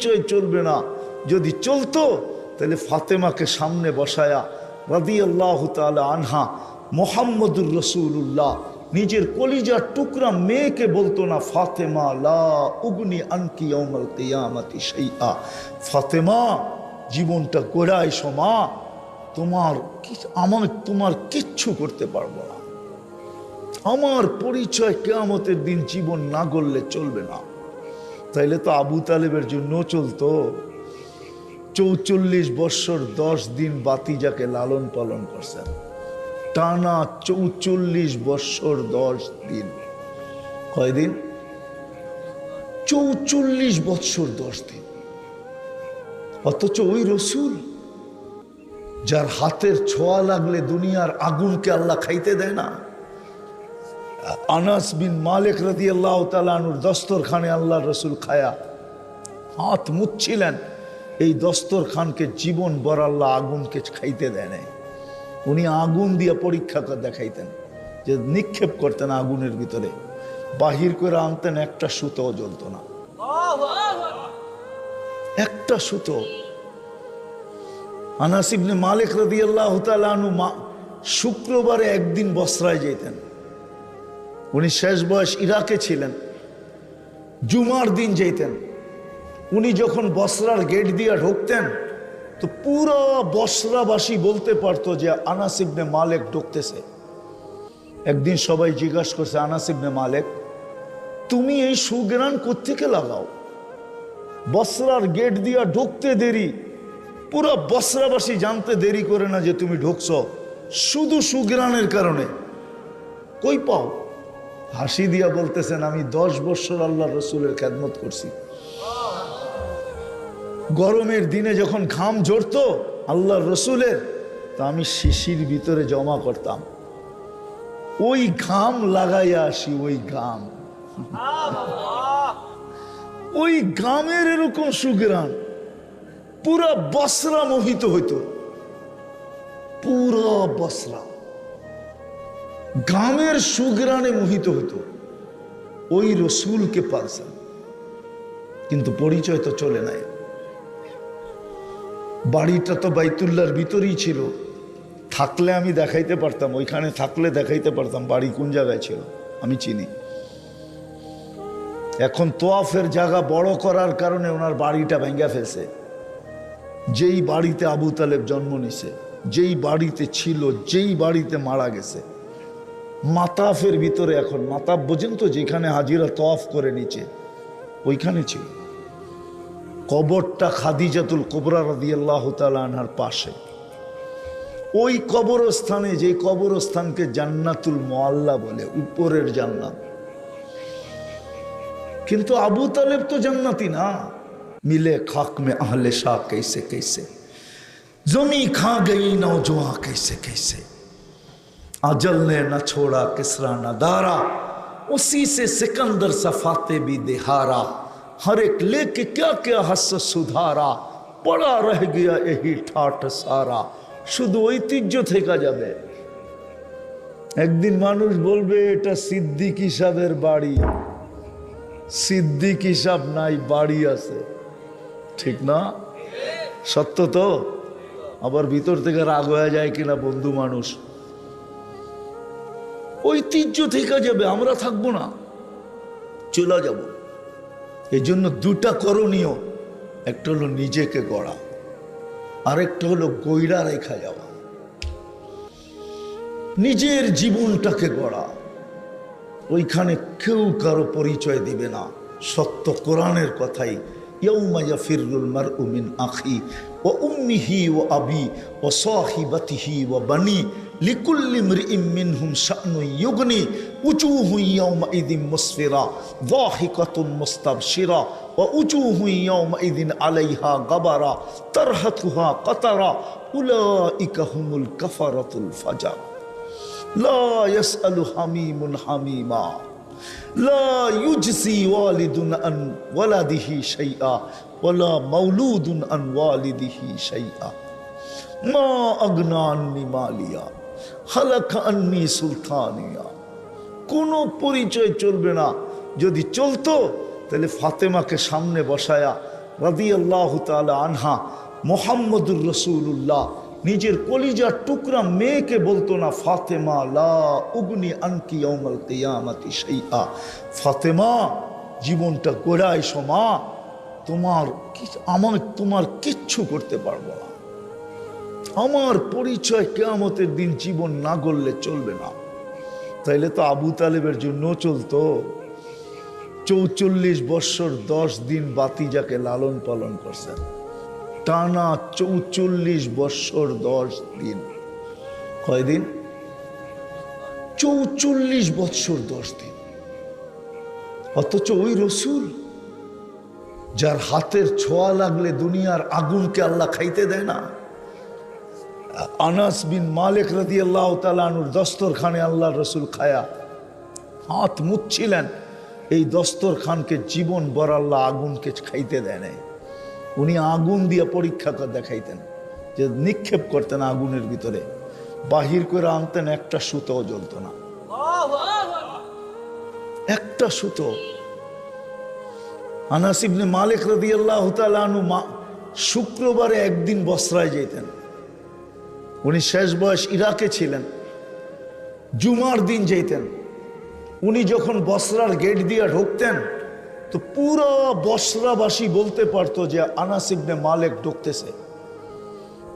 পরিচয় চলবে না, যদি চলতো তাহলে ফাতেমাকে সামনে বসায়া রাদিয়াল্লাহু তাআলা আনহা মুহাম্মদুর রাসূলুল্লাহ নিজের কলিজার টুকরা মেয়েকে বলতো না, ফাতেমা লা উগনি আনকি ইয়াউমাল কিয়ামাতি শাইআ, ফাতেমা জীবনটা গোড়ায় সমা, তোমার কিচ্ছু করতে পারবো না, আমার পরিচয় কিয়ামতের দিন জীবন না গড়লে চলবে না। তাইলে তো আবু তালেবের জন্য চলতো। ৪৪ বৎসর 10 দিন বাতিজাকে লালন পালন করছেন, টানা ৪৪ বৎসর 10 দিন। কয়দিন? ৪৪ বৎসর 10 দিন। অথচ ওই রসুল যার হাতের ছোঁয়া লাগলে দুনিয়ার আগুনকে আল্লাহ খাইতে দেয় না। আনাস বিন মালিক রাদিয়াল্লাহু তাআলা আনহুর দস্তরখানে আল্লাহ রসুল খায়া হাত মুছছিলেন, এই দস্তরখানকে জীবন ভর আল্লাহ আগুনকে খাইতে দেয় নাই। উনি আগুন দিয়ে পরীক্ষা দেখাইতেন, যে নিক্ষেপ করতেন আগুনের ভিতরে, বাহির করে আনতেন, একটা সুতোও জ্বলত না, একটা সুতো। আনাস ইবনে মালিক রাদিয়াল্লাহু তাআলা আনহু শুক্রবারে একদিন বসরায় যেতেন। উনি শেষ বয়স ইরাকে ছিলেন, জুমার দিন যেতেন। উনি যখন বসরার গেট দিয়ে ঢুকতেন তো পুরো বসরাবাসী বলতে পারতো যে আনাস ইবনে মালিক ঢুকতেছে। একদিন সবাই জিজ্ঞাসা করছে, আনাস ইবনে মালিক, তুমি এই সুগ্রাণ কোত্থেকে লাগাও? বসরার গেট দিয়া ঢুকতে দেরি, পুরো বসরাবাসী জানতে দেরি করে না যে তুমি ঢুকছ, শুধু সুগ্রাণের কারণে। কই পাও? হাসি দিয়া বলতেছেন, আমি 10 বৎসর আল্লাহ রসুলের খেদমত করছি। গরমের দিনে যখন ঘাম ঝরতো আল্লাহ রসুলের, তা আমি শিশির ভিতরে জমা করতাম, ওই ঘাম লাগাইয়া আসি, ওই ঘাম, ওই ঘামের এরকম সুগ্রাণ, পুরা বসরা মোহিত হইতো, পুরা বসরা ঘামের সুগ্রাণে মোহিত হইতো। ওই রসুলকে পালছেন, কিন্তু পরিচয় তো চলে নাই। বাড়িটা তো বাইতুল্লাহর ভিতরেই ছিল, থাকলে আমি দেখাইতে পারতাম, ওইখানে থাকলে দেখাইতে পারতাম বাড়ি কোন জায়গায় ছিল, আমি চিনি। এখন তোয়াফের জায়গা বড় করার কারণে ওনার বাড়িটা ভেঙ্গা ফেলছে। যেই বাড়িতে আবু তালেব জন্ম নিছে, যেই বাড়িতে ছিল, যেই বাড়িতে মারা গেছে, মাতাফের ভিতরে, এখন মাতাফ বোঝেন তো, যেখানে হাজিরা তোয়াফ করে নিচে, ওইখানে ছিল কবরটা খাদিজাতুল কুবরা রাদিয়াল্লাহু তাআলা আনহার পাশে। ওই কবরস্থানে, যে কবরস্থানকে জান্নাতুল মুআল্লা বলে, উপরের জান্নাত। কিন্তু আবু তালেব তো জান্নাতি না। মিলে খাক মে আহলে শাহ कैसे कैसे, जमी खा गई नौजवां कैसे कैसे, अजल ने न छोड़ा किसरा न दारा, उसी से सिकंदर सफाते भी दिहारा, हर एक लेके क्या क्या हस सुधारा, पड़ा रह गया यही ठाट सारा। শুধু ঐতিহ্য থেকে যাবে। একদিন মানুষ বলবে এটা সিদ্দিকী সাহেবের বাড়ি, সিদ্দিকী সাহেব নাই, বাড়ি আছে, ঠিক না? সত্য তো? আবার ভিতর থেকে রাগ হয়ে যায় কিনা বন্ধু মানুষ। ঐতিহ্য থেকে যাবে, আমরা থাকবো না, চলে যাব। এই জন্য দুটা করণীয়, একটা হলো নিজেকে গড়া, আরেকটা হলো গইরা রেখা যাওয়া। নিজের জীবনটাকে গড়া, ওইখানে কেউ কারো পরিচয় দিবে না। সত্য কোরআনের কথাই, ইয়াউমা ইয়াফিরুল মারউ মিন আখি ওয়া উম্মিহি ওয়া আবি ওয়া সাহিবাতিহি ওয়া বানি লিকুল্লি ইমরিইম মিনহুম শা'নুন ইউগনি উজুহু ইয়াউমাইযিন মুসফিরা যাহিকাতুন মুস্তাবশিরা ওয়া উজুহু ইয়াউমাইযিন আলাইহা গাবারা তারহাতুহা কাতারা উলাইকা হুমুল কাফারাতুল ফাজার লা ইয়াসআলু হামিমুন হামিমা লা ইউজজি ওয়ালিদুন আন ওয়ালাদিহি শাইআ ওয়ালা মাওলুদুন আন ওয়ালিদিহি শাইআ মা আগনা আন্নি মালিয়া হালাকা আন্নি সুলতানিয়া। কোনো পরিচয় চলবে না। যদি চলতো তাহলে ফাতেমাকে সামনে বসায়া রাদিয়াল্লাহু তাআলা আনহা মুহাম্মদুর রাসূলুল্লাহ নিজের কলিজার টুকরা মেয়েকে বলতো না, ফাতেমা লা উগনি আনকি ইয়াউমাল কিয়ামাতি শাইআ, ফাতেমা জীবনটা গোড়ায় সমা, তোমার কিচ্ছু করতে পারবো না, আমার পরিচয় কিয়ামতের দিন জীবন না গড়লে চলবে না। তাইলে তো আবু তালেবের জন্য চলতো। ৪৪ বৎসর ১০ দিন বাতিজাকে লালন পালন করছেন, টানা ৪৪ বৎসর ১০ দিন। কয়দিন? ৪৪ বৎসর ১০ দিন। অথচ ওই রসুল যার হাতের ছোঁয়া লাগলে দুনিয়ার আগুনকে আল্লাহ খাইতে দেয় না। আনাস বিন মালিক রাদিয়াল্লাহু তাআলা আনহুর দস্তরখানে আল্লাহ রসুল খায়া হাত মুছছিলেন, এই দস্তরখানকে জীবন ভর আল্লাহ আগুনকে খাইতে দেয় নাই। উনি আগুন দিয়ে পরীক্ষা দেখাইতেন, যে নিক্ষেপ করতেন আগুনের ভিতরে, বাহির করে আনতেন, একটা সুতোও জ্বলত না, একটা সুতো। আনাস ইবনে মালিক রাদিয়াল্লাহু তাআলা আনহু শুক্রবারে একদিন বসরায় যেতেন। উনি শেষ বয়স ইরাকে ছিলেন, জুমার দিন যেতেন। উনি যখন বসরার গেট দিয়ে ঢুকতেন তো পুরো বসরাবাসী বলতে পারতো যে আনাস ইবনে মালিক ঢুকতেছে।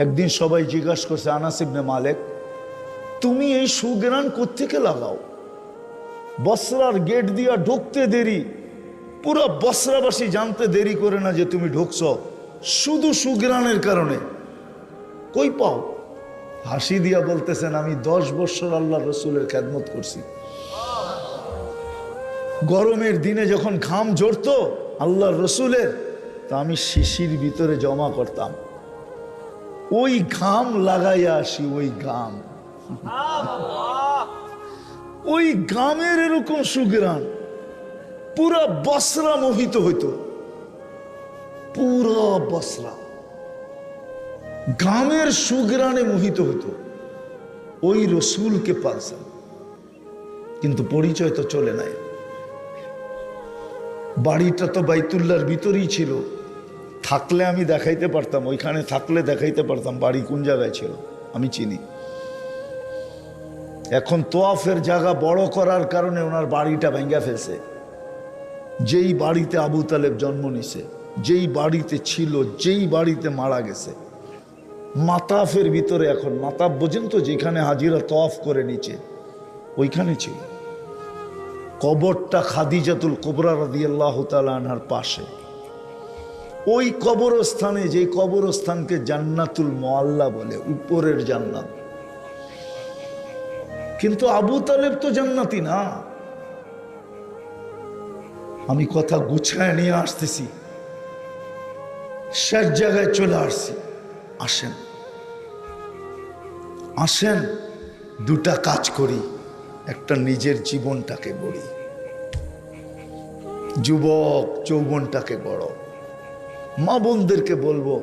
একদিন সবাই জিজ্ঞাসা করছে, আনাস ইবনে মালিক, তুমি এই সুগ্রাণ কোত্থেকে লাগাও? বসরার গেট দিয়া ঢুকতে দেরি, পুরো বসরাবাসী জানতে দেরি করে না যে তুমি ঢুকছো, শুধু সুগ্রাণের কারণে কই পাও? হাসি দিয়া বলতেছেন, আমি 10 বছর আল্লাহ রসুলের খেদমত করছি। গরমের দিনে যখন ঘাম ঝরতো আল্লাহ রসুলের, তা আমি শিশির ভিতরে জমা করতাম, ওই ঘাম লাগাইয়া আসি, ওই ঘাম, ওই ঘামের এরকম সুগ্রাণ, পুরা বসরা মোহিত হইতো, পুরা বসরা ঘামের সুগ্রাণে মোহিত হইতো। ওই রসুলকে পালছেন, কিন্তু পরিচয় তো চলে নাই। বাড়িটা তো বাইতুল্লাহর ভিতরেই ছিল, থাকলে আমি দেখাইতে পারতাম, ওইখানে থাকলে দেখাইতে পারতাম বাড়ি কোন জায়গায় ছিল, আমি চিনি। এখন তোয়াফের জায়গা বড় করার কারণে ওনার বাড়িটা ভেঙ্গা ফেলছে। যেই বাড়িতে আবু তালেব জন্ম নিছে, যেই বাড়িতে ছিল, যেই বাড়িতে মারা গেছে, মাতাফের ভিতরে, এখন মাতাফ বোঝেন তো, যেখানে হাজিরা তোয়াফ করে নিচে, ওইখানে ছিল কবরটা খাদিজাতুল কুবরা রাদিয়াল্লাহু তাআলা আনহার পাশে। ওই কবরস্থানে, যে কবরস্থানকে জান্নাতুল মুআল্লা বলে, উপরের জান্নাত। কিন্তু আবু তালেব তো জান্নাতি না। আমি কথা গুছায় নিয়ে আসতেছি, শেষ জায়গায় চলে আসছি। আসেন আসেন, দুটা কাজ করি, একটা নিজের জীবনটাকে গড়ি, যুবক যৌবনটাকে গড়, মা বোনদেরকে বলবো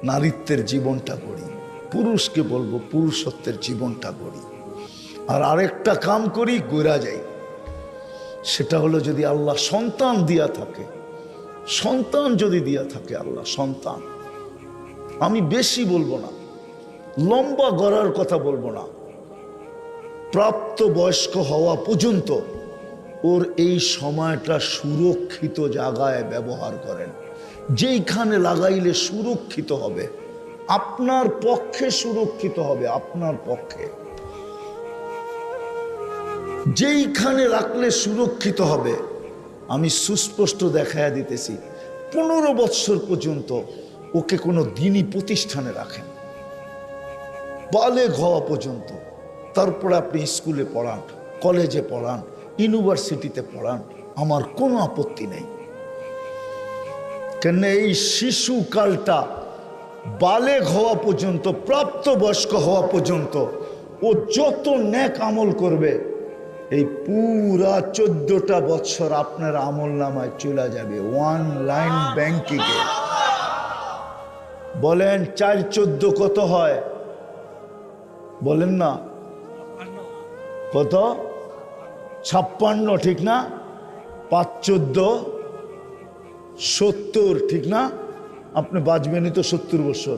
নারীত্বের জীবনটা গড়ি, পুরুষকে বলবো পুরুষত্বের জীবনটা গড়ি। আর আরেকটা কাম করি, গড়া যাই, সেটা হলো যদি আল্লাহ সন্তান দিয়া থাকে, সন্তান যদি দিয়া থাকে আল্লাহ সন্তান, আমি বেশি বলবো না, লম্বা গড়ার কথা বলবো না, প্রাপ্ত বয়স্ক হওয়া পর্যন্ত ওর এই সময়টা সুরক্ষিত জায়গায় ব্যবহার করেন, যেইখানে লাগাইলে সুরক্ষিত হবে, আপনার পক্ষে সুরক্ষিত হবে, আপনার পক্ষে যেইখানে রাখলে সুরক্ষিত হবে। আমি সুস্পষ্ট দেখাইয়া দিতেছি, 15 বৎসর পর্যন্ত ওকে কোনো দিনই প্রতিষ্ঠানে রাখেন, বালেগ হওয়া পর্যন্ত। তারপরে আপনি স্কুলে পড়ান, কলেজে পড়ান, ইউনিভার্সিটিতে পড়ান, আমার কোনো আপত্তি নেই। কেন এই শিশুকালটা বালেগ হওয়া পর্যন্ত, প্রাপ্তবয়স্ক হওয়া পর্যন্ত ও যত নেক আমল করবে, এই পুরা 14টা বৎসর আপনার আমল নামায় চলে যাবে অনলাইন ব্যাংকিংয়ে। বলেন 4 14 কত হয়? বলেন না কত? 56, ঠিক না? 5 14 70, ঠিক না? আপনি বাঁচবেনই তো 70 বছর।